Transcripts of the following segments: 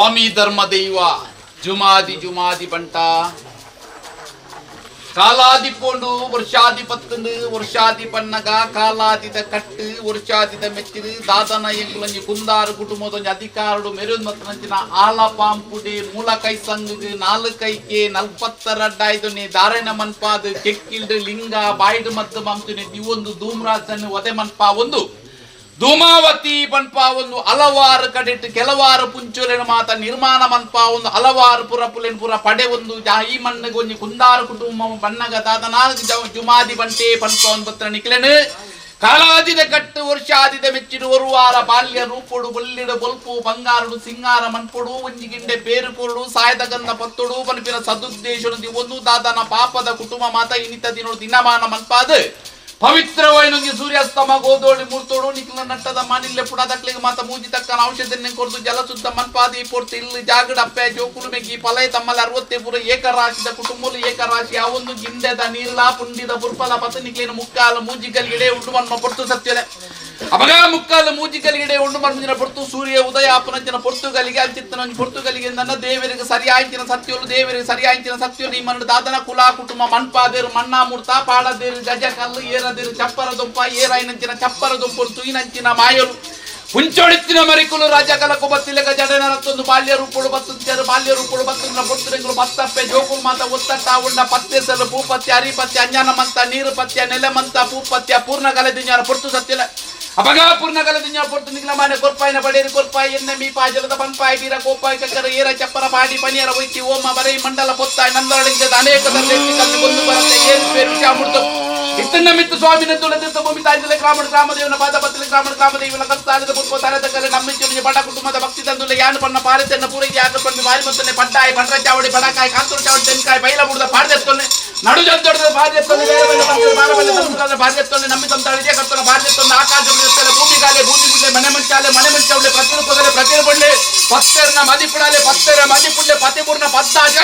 ಸ್ವಾಮಿ ಧರ್ಮದೈವ ಜುಮಾದಿ ಜುಮಾದಿ ಬಂಟ ಕಾಲಾದಿ ಪೋಂಡು ವರ್ಷಾದಿ ಪತ್ತಂಡು ವರ್ಷಾದಿ ಪನ್ನಗ ಕಾಲಾದಿದ ಕಟ್ಟು ವರ್ಷಾದಿದ ಮೆಚ್ಚಿರು ದಾದನ ಎಂಕುಲಂಜಿ ಕುಂದಾರು ಕುಟುಂಬದೊಂಜಿ ಅಧಿಕಾರಡು ಮೆರುದ್ ಮತ್ತನಂಚಿನ ಆಲ ಪಾಂಪುಡೆ ಮೂಲ ಕೈ ಸಂಘ ನಾಲು ಕೈಕೆ 40 ದಾರಣ ಮನ್ಪಾದು ಕೆಕ್ಕಿಲ್ಡು ಲಿಂಗ ಬಾಯ್ಡು ಮದ್ದು ಮಂಚುನೆ ದಿವೊಂದು ಧೂಮ್ರಾಜನ್ ಒದೆ ಮನ್ಪ ಒಂದು ಧೂಮಾವತಿ ಪನ್ಪ ಒಂದು ಹಲವಾರು ಕಡೆಟ್ಟು ಕೆಲವಾರು ಪುಂಚುಲೆನ ಮಾತ ನಿರ್ಮಾಣ ಮನ್ಪ ಒಂದು ಹಲವಾರು ಪುರಪುಲೆನ್ ಪುರ ಪಡೆ ಒಂದು ಈ ಮಣ್ಣಿಗೆ ಒಂದು ಕುಂದಾರು ಕುಟುಂಬ ಬಣ್ಣಗ ತಾತ 4 ಜುಮಾದಿ ಬಂಟೆ ಪನ್ಪ ಒಂದು ಪತ್ರ ನಿಕ್ಲೆನು ಕಾಲಾದಿದ ಕಟ್ಟು ವರ್ಷಾದಿದ ಮೆಚ್ಚಿಡು ಒಂದು ವಾರ ಬಾಲ್ಯ ರೂಪುಡು ಬೊಲ್ಲಿಡು ಬೊಲ್ಪು ಬಂಗಾರುಡು ಸಿಂಗಾರ ಮನ್ಪುಡು ಒಂಜಿ ಗಿಂಡೆ ಬೇರು ಪುರುಡು ಸಾಯದ ಗಂಧ ಪತ್ತುಡು ಪನ್ಪಿನ ಸದುದ್ದೇಶ ಒಂದು ದಾದನ ಪಾಪದ ಕುಟುಂಬ ಮಾತ ಇನಿತ ದಿನೋಡು ದಿನಮಾನ ಮನ್ಪಾದು ಪವಿತ್ರವಾಗಿ ಸೂರ್ಯಾಸ್ತಮ ಗೋದೋಳಿ ಮೂರ್ತೋಡು ನಿಖಿಲ ನಟ್ಟದ ಮನಿಲ್ಲೆ ಪುಡದಕ್ಲಿಗೆ ಮಾತ ಮೂಜಿ ತಕ್ಕನ ಔಷಧಿ ಕೊಡ್ತು ಜಲಶುದ್ಧ ಮನ್ಪಾದಿ ಪೊರ್ತು ಇಲ್ಲಿ ಜಾಗಡಪ್ಪೆ ಜೋಕುಲು ಮೆಗ್ಗಿ ಪಲೈ ತಮ್ಮಲ್ಲಿ 60 ಪುರ ಏಕರಾಶಿದ ಕುಟುಂಬಲು ಏಕರಾಶಿ ಆ ಒಂದು ಗಿಂಡೆದ ನೀರ್ಲ ಪುಂಡಿದ ಪುರ್ಪಲ ಪತ ನಿಕ್ಲಿನ ಮುಕ್ಕಾಲು ಮೂಜಿಗಲ್ಗಿಡೆ ಉಂಡು ಮನ್ಮ ಪೊರ್ತು ಸತ್ಯದೆ ಅಪಗ ಮುಕ್ಕಾಲು ಮೂಜಿಗಲ್ಗಿಡೆ ಉಂಡು ಮನ್ಮಂಜಿನ ಪೊರ್ತು ಸೂರ್ಯ ಉದಯ ಅಪನಂಚಿನ ಪೊರ್ತುಗಲಿಗೆ ಅಂಚಿತ್ತನ ಪೊರ್ತುಗಲಿಗೆ ನನ್ನ ದೇವರಿಗೆ ಸರಿಯಾಯ್ತಿನ ಸತ್ಯಲು ದೇವರಿಗೆ ಸರಿಯಾಯ್ತಿನ ಸತ್ಯಲು ಈ ಮಣ್ಣು ದಾದನ ಕುಲ ಕುಟುಂಬ ಮನ್ಪಾದೇರು ಮಣ್ಣಾ ಮೂರ್ತ ಪಾಡದೇರು ಗಜ ಕಲ್ಲು ಏರದೇರು ಚಪ್ಪರ ದುಂಪ ಏರಾಯಿನಂಚಿನ ಚಪ್ಪರ ದುಂಪರು ತುಯಿನಂಚಿನ ಮಾಯಲು ಹುಂಚೊಳಿತ್ತಿನ ಮರಿಕುಲು ರಾಜಕಲ ಕೊಬತ್ತಿಲೆಗ ಜಡನ ರತ್ತೊಂದು ಬಾಲ್ಯ ರೂಪುಳು ಬತ್ತುತ್ಯರು ಬಾಲ್ಯ ರೂಪುಳು ಬತ್ತುಂದ್ರ ಪೊರ್ತುರೆಂಗುಲು ಬತ್ತಪ್ಪೆ ಜೋಕುಲು ಮಾತ ಒತ್ತಟ್ಟ ಉಂಡ ಪತ್ತೆಸಲು ಭೂಪತ್ಯ ಹರಿಪತ್ಯ ಅಂಜನ ಮಂತ ನೀರು ಪತ್ಯ ನೆಲೆ ಮಂತ ಭೂಪತ್ಯ ಪೂರ್ಣ ಕಲೆದಿಜ್ಞಾನ ಪೊರ್ತು ಸತ್ಯಲ ಅಪಗ ಪೂರ್ಣ ಕಲೆದಿಜ್ಞ ಪೊರ್ತು ನಿಖಿಲ ಮಾನೆ ಕೊರ್ಪಾಯಿನ ಬಡೇರಿ ಕೊರ್ಪಾಯಿ ಎಣ್ಣೆ ಮೀಪಾಯಿ ಜಲದ ಪನ್ಪಾಯಿ ಬೀರ ಕೋಪಾಯಿ ಕಕ್ಕರ ಏರ ಚಪ್ಪರ ಪಾಡಿ ಪನಿಯರ ವೈತಿ ಓಮ ಬರೈ ಮಂಡಲ ಪೊತ್ತಾಯಿ ನಂದರಳಿಂಗದ ಅನೇಕ ಒಂದು ಬರುತ್ತೆ ಏರು ಪೇರು ಚಾಮುಡ್ತು ಇತ್ತನ್ನ ಮಿತ್ತು ಸ್ವಾಮಿನ ತುಳದಿರ್ತ ಭೂಮಿ ತಾಯಿಲೆ ಗ್ರಾಮದೇವನ ಪಾದ ಬತ್ತಲೆ ಗ್ರಾಮದೇವನ ಕರ್ತಾಲದ ಪುಷ್ಪ ತರದ ಕಲೆ ನಮ್ಮಿಂಚು ಬಡ ಕುಟುಂಬದ ಭಕ್ತಿ ತಂದುಲೆ ಯಾನು ಪಣ್ಣ ಪಾರಿತನ್ನ ಪೂರೈಕೆ ಯಾಕೆ ಪಣ್ಣು ಬಾರಿ ಮತ್ತನೆ ಪಡ್ಡಾಯಿ ಬಂಡ್ರ ಚಾವಡಿ ಬಡಕಾಯಿ ಕಾಂತೂರು ಚಾವಡಿ ತೆಂಕಾಯಿ ಬೈಲ ಮುಡ್ದ ಪಾಡ್ದೆತ್ತೊನ್ನೆ ನಡು ಜಂತೊಡ್ದ ಬಾರ್ದೆತ್ತೊನ್ನೆ ಬಾರ್ದೆತ್ತೊನ್ನೆ ನಮ್ಮಿ ತಂತಾಳಿದೆ ಕರ್ತನ ಬಾರ್ದೆತ್ತೊಂದು ಆಕಾಶ ಭೂಮಿ ಗಾಲೆ ಭೂಮಿ ಬಿಡ್ಲೆ ಮನೆ ಮಂಚಾಲೆ ಪ್ರತಿರೂಪಗಲೆ ಪ್ರತಿರೂಪಡ್ಲೆ ಪತ್ತೆರನ ಮದಿಪುಡಾಲೆ ಪತ್ತೆರ ಮದಿಪುಡ್ಲೆ ಪತಿಪೂರ್ಣ ಪತ್ತಾಜ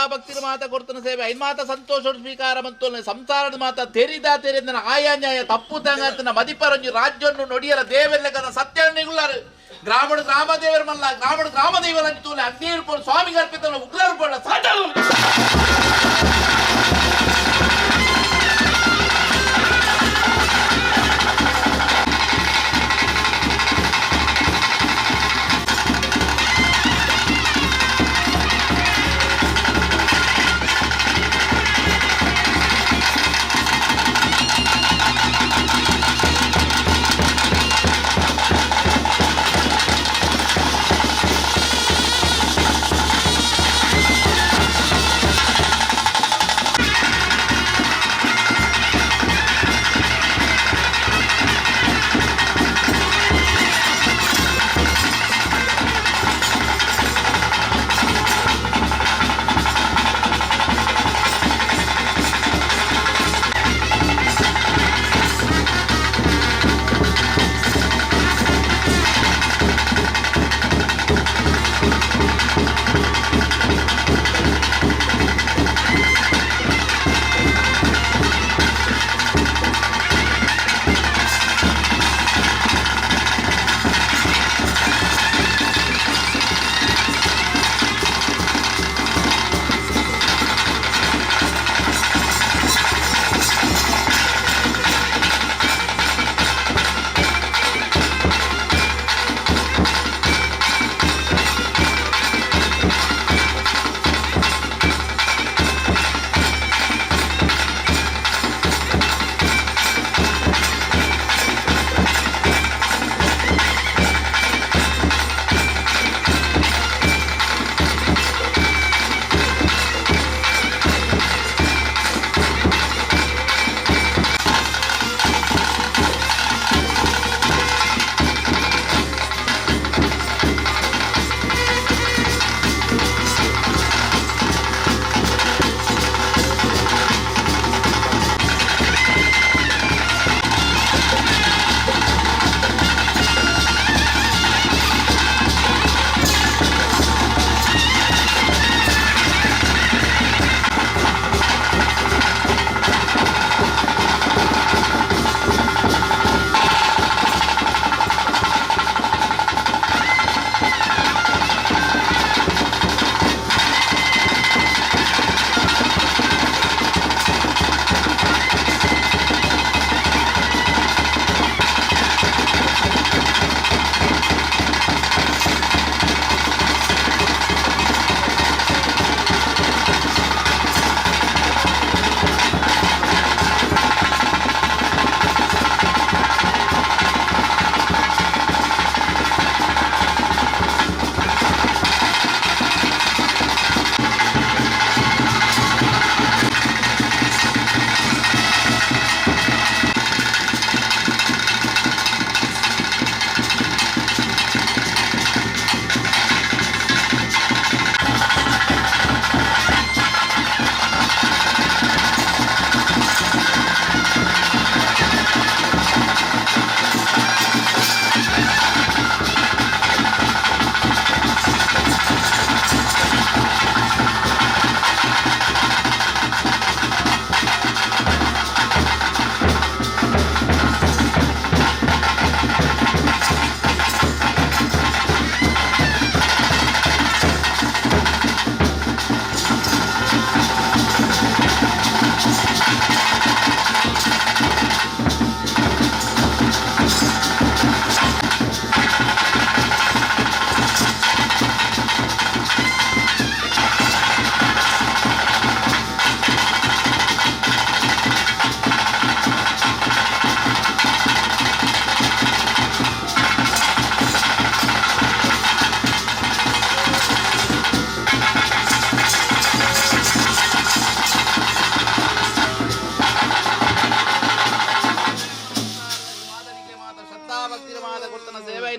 ಭಕ್ತಿರ ಮಾತ ಕೊಡ್ತಾನೆ ಸೇವೆ ಐನ್ ಮಾತ ಸಂತೋಷ ಸ್ವೀಕಾರ ಮತ್ತು ಸಂಸಾರದ ಮಾತ ತೆರಿದ ಆಯಾನ್ಯಾಯ ತಪ್ಪು ತಂಗತ್ತಿನ ಮದಿಪರಂಜು ರಾಜ್ಯವನ್ನು ನೊಡಿಯರ ದೇವೆಲ್ಲಗದ ಸತ್ಯ ನಿಗುಲಾರು ಗ್ರಾಮ ದೇವರ ಮಲ್ಲ ಗ್ರಾಮ ದೇವರ ತೂಲೆ ಅಗ್ನಿರ್ಪೋಳು ಸ್ವಾಮಿಗೆ ಅರ್ಪಿತ ಉಗ್ರರ್ಪೋಳ ಸಾಟರು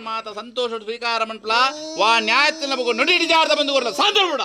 ಮಾತ ಸಂತೋಷ ಸ್ವೀಕಾರ ಮಂಟ್ಲ ವಾ ನ್ಯಾಯತ್ತಿನ ಬಗು ನುಡಿ ಹಿಡಿದಾರ್ದ ಬಂದು ಕೊಡಲ ಸಾಧ್ಯ ಬಿಡ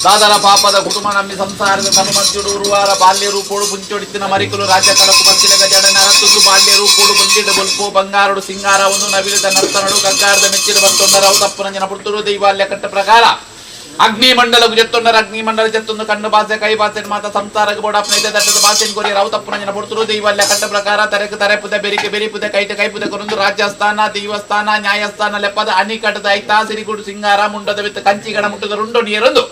ದಾದರ ಪಾಪದ ಕುಟುಂಬ ನಮ್ಮಿ ಸಂಸಾರದ ತನುಮಜ್ಜುಡು ಉರುವಾರ ಬಾಲ್ಯ ರೂಪೋಡು ಮುಂಚೊಡಿತಿನ ಮರಿಕಲು ರಾಜ್ಯ ಕಲಕು ಮತ್ತಿಲಗ ಜಡನ ಹತ್ತೊಂದು ಬಾಲ್ಯ ರೂಪೋಡು ಮುಂದಿಡ ಬಲ್ಪು ಬಂಗಾರುಡು ಸಿಂಗಾರ ಒಂದು ನವಿಲದ ನರ್ತನಡು ಗಂಗಾರದ ಮೆಚ್ಚಿದ ಬರ್ತೊಂಡರ ಅವತಪ್ಪನಂಜನ ಪುರ್ತುರು ದೈವಾಲ್ಯ ಕಟ್ಟ ಪ್ರಕಾರ ಅಗ್ನಿ ಮಂಡಲಗು ಜತ್ತೊಂಡರ ಅಗ್ನಿ ಮಂಡಲ ಜತ್ತೊಂದು ಕಣ್ಣು ಭಾಷೆ ಕೈ ಭಾಷೆ ಮಾತ ಸಂಸಾರಕ್ಕೆ ಬೋಡಪ್ಪನ ಇದೆ ದಟ್ಟದ ಭಾಷೆನ್ ಕೋರಿ ರಾವತಪ್ಪನಂಜನ ಪುರ್ತುರು ದೈವಾಲ್ಯ ಕಟ್ಟ ಪ್ರಕಾರ ತರಕ ತರೆಪುದ ಬೆರಿಕೆ ಬೆರಿಪುದ ಕೈಪುದ ಕೊರೊಂದು ರಾಜ್ಯಸ್ಥಾನ ದೈವಸ್ಥಾನ ನ್ಯಾಯಸ್ಥಾನ ಲೆಪ್ಪದ ಅಣಿಕಟ್ಟದ ಐತಾ ಸಿರಿಗುಡು ಸಿಂಗಾರ ಮುಂಡದ ವಿತ್ತ ಕಂಚಿಗಡ ಮುಟ್ಟದ ರುಂಡು ನೀರೊಂದು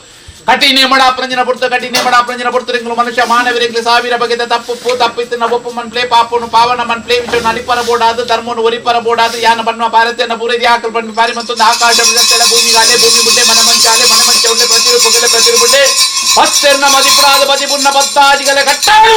ಕಠಿಣ ಮಡಾಪ್ರಂಜನ ಪುರ್ತು ಕಠಿಣ ಮಡಾಪ್ರಂಜನ ಪುರ್ತುರಿಂಗ್ಲು ಮನುಷ್ಯ ಮಾನವರಿಂಗ್ಲಿ ಸಾವಿರ ಬಗೆದ ತಪ್ಪು ತಪ್ಪಿತ್ತಿನ ಒಪ್ಪು ಮನ್ಪ್ಲೇ ಪಾಪನು ಪಾವನ ಮನ್ಪ್ಲೇ ವಿಷಯವನ್ನು ಅಲಿಪರ ಬೋಡಾದು ಧರ್ಮವನ್ನು ಒರಿಪರ ಬೋಡಾದು ಯಾನ ಬನ್ನುವ ಭಾರತೀಯನ ಪೂರೈಸಿ ಆಕಲ್ ಬಣ್ಣು ಬಾರಿ ಮತ್ತೊಂದು ಆಕಾಶ ಜಲ ಭೂಮಿಗಾಲೆ ಭೂಮಿ ಬುಡ್ಡೆ ಮನಮಂಚಾಲೆ ಮನಮಂಚ ಉಂಡೆ ಪ್ರತಿರೂಪಗಲೆ ಪ್ರತಿರೂಪುಡ್ಡೆ ಪತ್ತೆರ್ನ ಮದಿಪುಡಾದ ಬದಿಪುಣ್ಣ ಬದ್ದಾದಿಗಲೆ ಕಟ್ಟಾಡು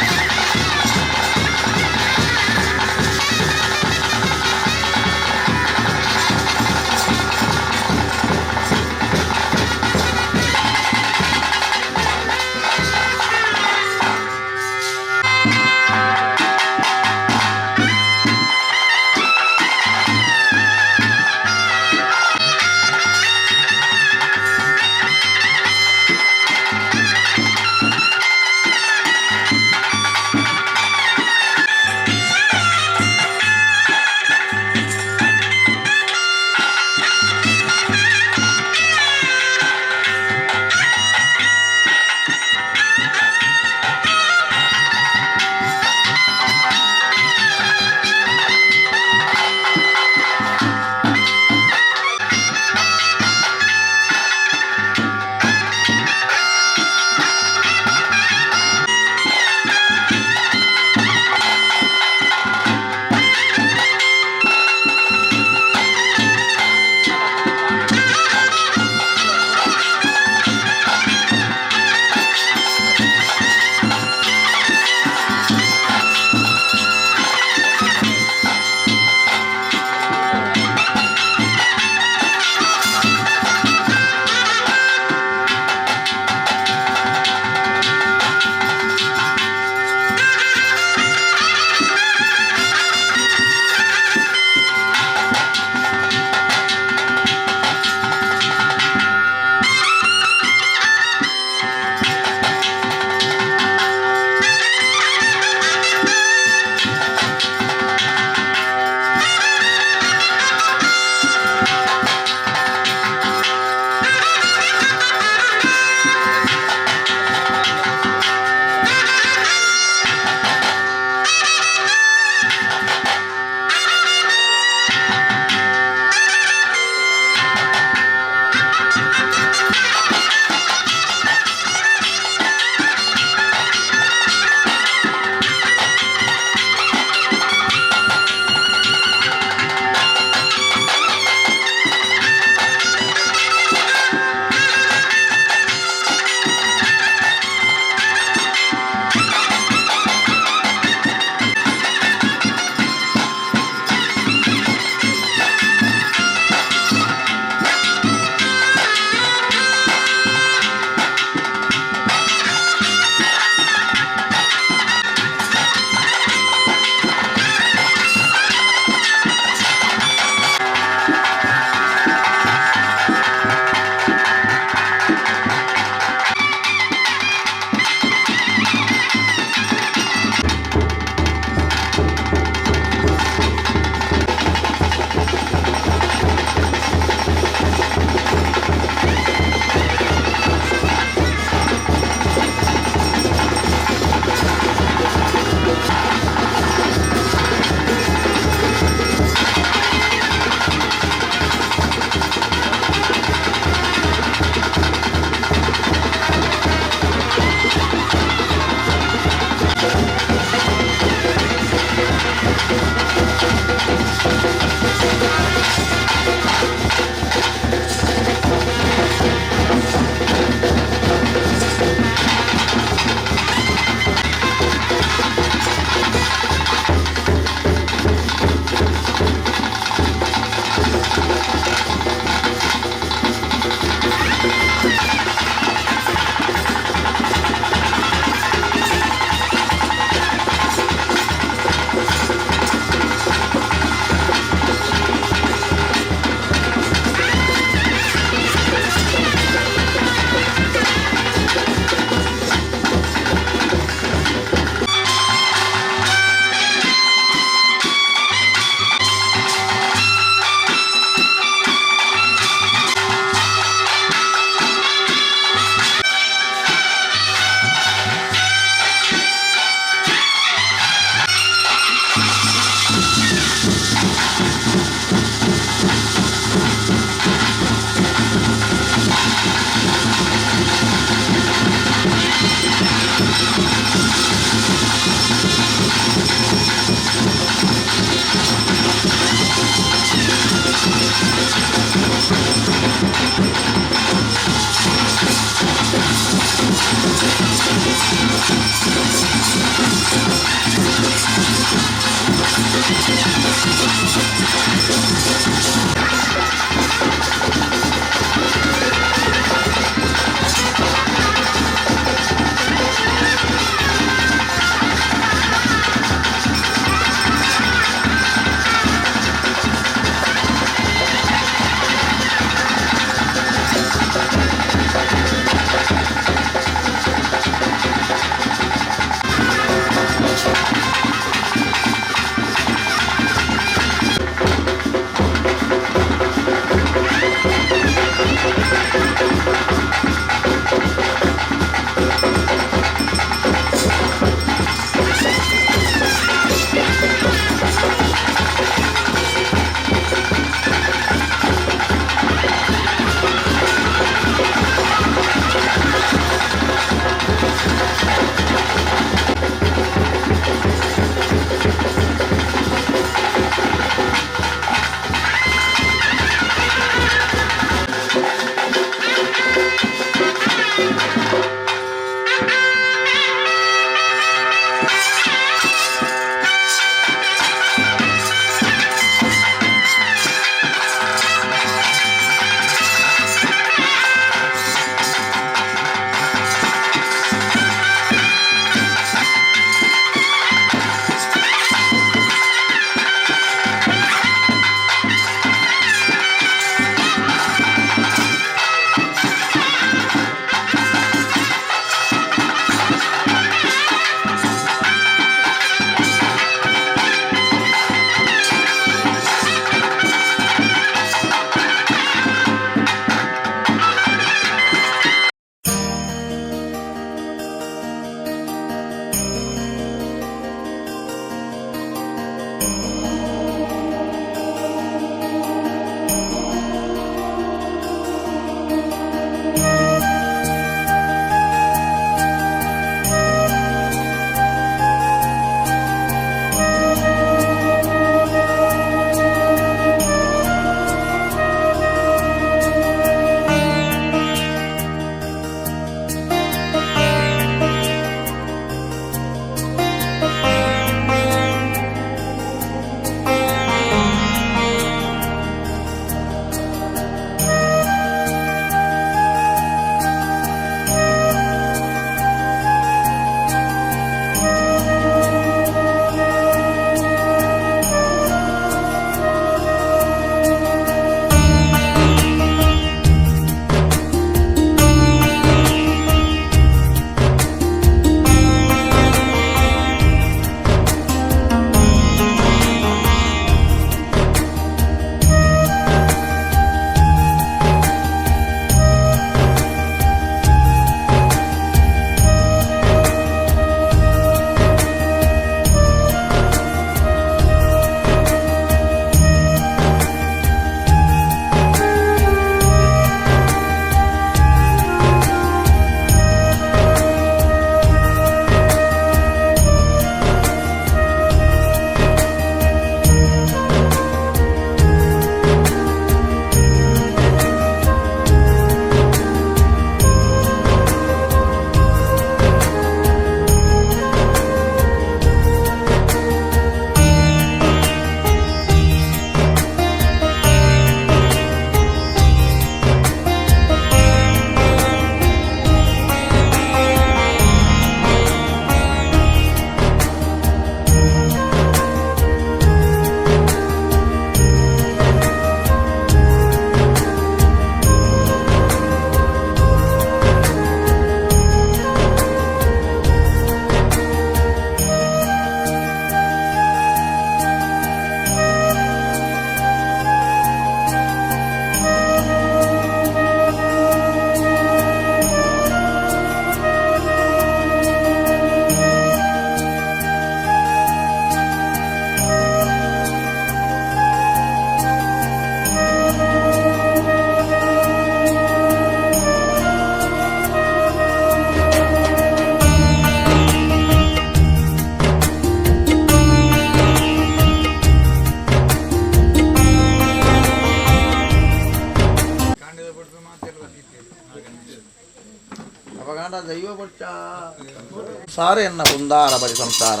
ಸಂಸಾರ ಎನ್ನ ಕುಂದಾರ ಬರಿ ಸಂಸಾರ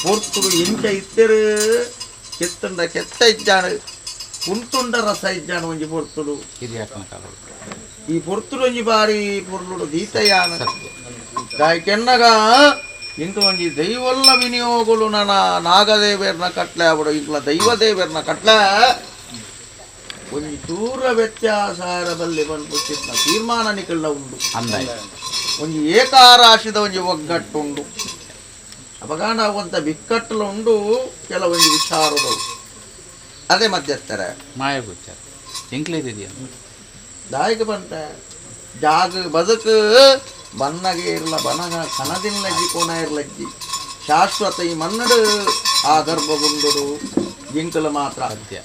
ಪೊರ್ತುಡು ಎಂಚ ಇತ್ತೆರು ಕೆತ್ತಂಡ ಕೆತ್ತ ಇಜ್ಜಾನು ಕುಂತುಂಡ ರಸ ಇಜ್ಜಾನು ಒಂಜಿ ಪೊರ್ತುಡು ಈ ಪೊರ್ತುಡು ಒಂಜಿ ಬಾರಿ ಪೊರ್ಲುಡು ದೀತಯಾನ ಕೆನ್ನಗ ಇಂಕ ಒಂಜಿ ದೈವಲ್ಲ ವಿನಿಯೋಗಗಳು ನನ್ನ ನಾಗದೇವೇರ್ನ ಕಟ್ಲೆ ಅವಡು ಇಂಕ್ಲ ದೈವದೇವೇರ್ನ ಕಟ್ಲೆ ಒಂಜಿ ದೂರ ವ್ಯತ್ಯಾಸಾರ ಬಲ್ಲೆ ಬಂದ್ಬಿಟ್ಟಿನ ತೀರ್ಮಾನ ನಿಕಳ್ಳ ಉಂಡು ಒಂಜಿ ಏಕಾರಾಶಿದ ಒಂಜಿ ಒಗ್ಗಟ್ಟು ಉಂಡು ಅಪಗಾಂಡ ಅವಂತ ಬಿಕ್ಕಟ್ಟಲು ಉಂಡು ಕೆಲವೊಂದು ವಿಚಾರಗಳು ಅದೇ ಮಧ್ಯತ್ತರ ಮಾಯಗುಚ್ಚಾರ ದಾಯಕ ಬಂತ ಜಾಗ ಬದುಕು ಬನ್ನಗೆ ಇರಲ ಬನಗ ಕನದಿಲ್ಲಜ್ಜಿ ಕೋಣ ಇರ್ಲಜ್ಜಿ ಶಾಶ್ವತ ಈ ಮನ್ನಡು ಆ ಗರ್ಭಗುಂಡುಡು ಜಿಂಕಲು ಮಾತ್ರ ಸತ್ಯ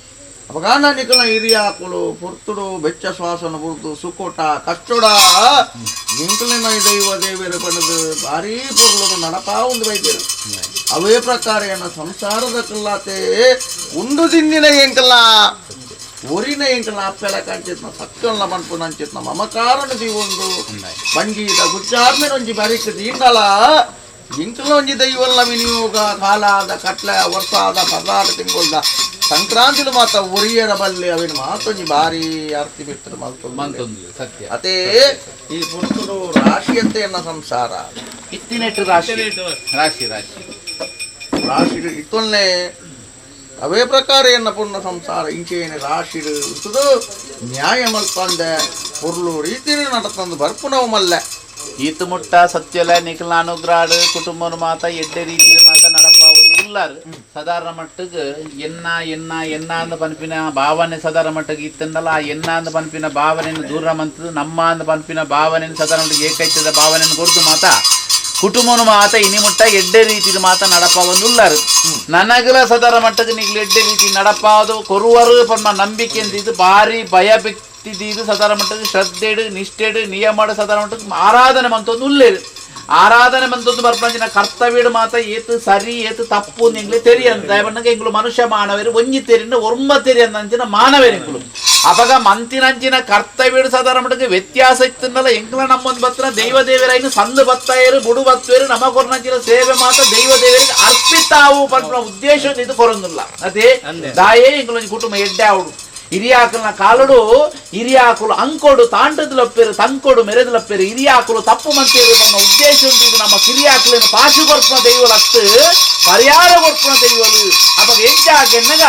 ಅಪಗಾಂಡ ನಿಕಲ ಹಿರಿಯಾಕುಳು ಪುರ್ತುಡು ಬೆಚ್ಚ ಶ್ವಾಸನ ಬುಡ್ದು ಸುಕೋಟ ಕಷ್ಟೊಡ ಜಿಂಕಲಿನ ದೈವ ದೇವಿಯರು ಪಡೆದು ಭಾರೀ ಪೊರ್ಲುಡು ನಡಪಾ ಒಂದು ವೈದ್ಯರು ಅವೇ ಪ್ರಕಾರ ಏನ ಸಂಸಾರದ ಕಲ್ಲಾತೆ ಉಂಡು ತಿಂದಿನ ಎಂಕಲ್ಲ ಒರಿನ ಎಂಕಲ್ಲ ಅಪ್ಪೆಲ ಕಂಚಿತ್ನ ಸಕ್ಕಲ್ನ ಮನ್ಪು ನಂಚಿತ್ನ ಮಮಕಾರಣ ದೀವೊಂದು ಬಂಗೀದ ಗುಚ್ಚಾರ್ಮೇಲೆ ಒಂಜಿ ಬರಿಕ್ ದೀಂಡಲ ಇಂಕಲ ಒಂಜಿ ದೈವಲ್ಲ ವಿನಿಯೋಗ ಕಾಲಾದ ಕಟ್ಲೆ ವರ್ಷಾದ 16 ತಿಂಗಳ ಸಂಕ್ರಾಂತಿಲು ಮಾತ ಒರಿಯರ ಬಲ್ಲೆ ಅವಿನ ಮಾತೊಂಜಿ ಭಾರಿ ಅರ್ತಿ ಬಿಟ್ಟರು ಮಲ್ತೊಂದು ಸತ್ಯ ಅದೇ ಈ ಪುರುಷರು ರಾಶಿಯಂತೆ ಎನ್ನ ಸಂಸಾರ ಇತ್ತಿನೆಟ್ಟು ರಾಶಿ ರಾಶಿ ರಾಶಿ ರಾಶಿ ಇತ್ತೊನ್ನೆ ಅವೇ ಪ್ರಕಾರ ಎನ್ನ ಪೂರ್ಣ ಸಂಸಾರ ಇಂಚೇನೆ ರಾಶಿ ಇರ್ತದು ನ್ಯಾಯ ಮಲ್ಪಂದ ಪೊರ್ಲು ರೀತಿ ನಡತಂದು ಬರ್ಪುನವು ಮಲ್ಲ ಈತು ಮುಟ್ಟ ಸತ್ಯಲ ನಿಖಲ ಅನುಗ್ರಾಡು ಕುಟುಂಬನ ಮಾತ ಎಡ್ಡೆ ರೀತಿ ಮಾತ ನಡಪ ಒಂದು ಉಲ್ಲಾರು ಸಾಧಾರಣ ಮಟ್ಟಿಗೆ ಎನ್ನ ಎನ್ನ ಎನ್ನ ಅಂದ ಪನ್ಪಿನ ಭಾವನೆ ಸಾಧಾರಣ ಮಟ್ಟಿಗೆ ಇತ್ತಂದಲ್ಲ ಆ ಎನ್ನ ಅಂದ ಪನ್ಪಿನ ಭಾವನೆಯನ್ನು ದೂರ ಮಂತದ್ದು ನಮ್ಮ ಅಂದ ಪನ್ಪಿನ ಭಾವನೆಯನ್ನು ಸಾಧಾರಣ ಮಟ್ಟಿಗೆ ಏಕೈತದ ಭಾವನೆಯನ್ನು ಕೊಡ್ದು ಮಾತ ಕುಟುಂಬನ ಮಾತ ಇನಿ ಮುಟ್ಟ ಎಡ್ಡೆ ರೀತಿ ಮಾತ ನಡಪ ಒಂದು ಉಲ್ಲಾರು ನನಗಲ ಸಾಧಾರಣ ಮಟ್ಟಿಗೆ ನಿಗ್ಲು ಎಡ್ಡೆ ರೀತಿ ನಡಪಾದು ಕೊರುವರು ಪನ್ಮ ನಂಬಿಕೆ ಅಂತಿದ್ದು ಭಾರಿ ಭಯ ಇದು ಸಾಧಾರಣ ಮಟ್ಟಕ್ಕೆ ಶ್ರದ್ಧೆಡು ನಿಷ್ಠೆಡು ನಿಯಮಡು ಸಾಧಾರಣ ಮಟ್ಟಕ್ಕೆ ಆರಾಧನೆ ಮಂತೊಂದು ಉಲ್ಲೇರು ಆರಾಧನೆ ಮಂತೊಂದು ಬರ್ಪಂಚಿನ ಕರ್ತವ್ಯಡು ಮಾತ ಏತು ಸರಿ ಏತು ತಪ್ಪು ನಿಂಗ್ಲಿ ತೆರಿ ಅಂತ ಬಣ್ಣಗೆ ಎಂಗ್ಲು ಮನುಷ್ಯ ಮಾನವೇರು ಒಂಜಿ ತೆರಿನ ಒರ್ಮ ತೆರಿ ಅಂಚಿನ ಮಾನವೇರಿಂಗ್ಲು ಅಪಗ ಮಂತಿನಂಚಿನ ಕರ್ತವ್ಯಡು ಸಾಧಾರಣ ಮಟ್ಟಕ್ಕೆ ವ್ಯತ್ಯಾಸ ಇತ್ತನ್ನಲ್ಲ ಎಂಗ್ಲ ನಮ್ಮೊಂದು ಬತ್ತನ ದೈವ ದೇವರೈನು ಸಂದು ಬತ್ತಾಯರು ಬುಡು ಬತ್ತವೇರು ನಮ್ಮ ಕೊರ್ನಂಚಿನ ಸೇವೆ ಮಾತ ದೈವ ದೇವರಿಗೆ ಅರ್ಪಿತಾವು ಪನ್ಪುನ ಉದ್ದೇಶ ಇದು ಕೊರೊಂದಿಲ್ಲ ಅದೇ ದಾಯೇ ಎಂಗ್ಲೊಂಜಿ ಕುಟುಂಬ ಎಡ್ಡೆ ಅವಡು ಹಿರಿಯಾಕಲ್ನ ಕಾಲುಡು ಹಿರಿಯಾಕುಲು ಅಂಕೋಡು ತಾಂಡದಲಪ್ಪೇರು ತಂಕೋಡು ಮೆರೆದಲಪ್ಪೇರು ಹಿರಿಯಾಕುಲು ತಪ್ಪು ಮಂತೇರು ನಮ್ಮ ಉದ್ದೇಶ ಉಂಟು ನಮ್ಮ ಕಿರಿಯಾಕುಲೇನು ಪಾಶು ಕೊರ್ಪುನ ದೈವಲು ಅತ್ತು ಪರಿಹಾರ ಕೊರ್ಪುನ ದೈವಲು ಅವಾಗ ಎಂಚಾಗೆನ್ನಗ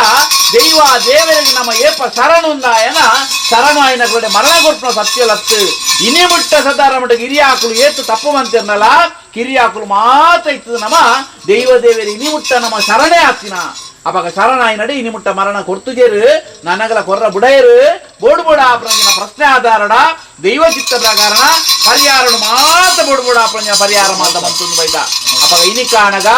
ದೈವ ದೇವರಿಗೆ ನಮ್ಮ ಏಪ ಶರಣುಂದಾಯನ ಶರಣು ಆಯ್ನ ಕಡೆ ಮರಣ ಕೊರ್ಪುನ ಸತ್ಯಲತ್ತು ಇನಿ ಮುಟ್ಟ ಸಾಧಾರಣ ಮಟ್ಟಿಗೆ ಹಿರಿಯಾಕುಲು ಏತು ತಪ್ಪು ಮಂತಿರ್ನಲ್ಲ ಕಿರಿಯಾಕುಲು ಮಾತ್ರ ಇತ್ತು ನಮ್ಮ ದೈವ ದೇವರಿಗೆ ಇನಿ ಮುಟ್ಟ ನಮ್ಮ ಶರಣೆ ಆಗ್ತಿನ ಅವಾಗ ಶರಣಾಯಿ ನಡಿ ಇನಿ ಮುಟ್ಟ ಮರಣ ಕೊರ್ತುಜೇರು ನನಗಲ ಕೊರ್ರ ಬುಡೇರು ಬೋಡ್ಬೋಡ ಆಪ್ರಂಜಿನ ಪ್ರಶ್ನೆ ಆಧಾರಡ ದೈವ ಚಿತ್ತ ಪ್ರಕಾರ ಪರಿಹಾರನು ಮಾತ ಬೋಡ್ಬೋಡ ಆಪ್ರಂಜಿನ ಪರಿಹಾರ ಮಾತ ಬಂತು ಬೈದ ಅವಾಗ ಇನಿ ಕಾಣಗ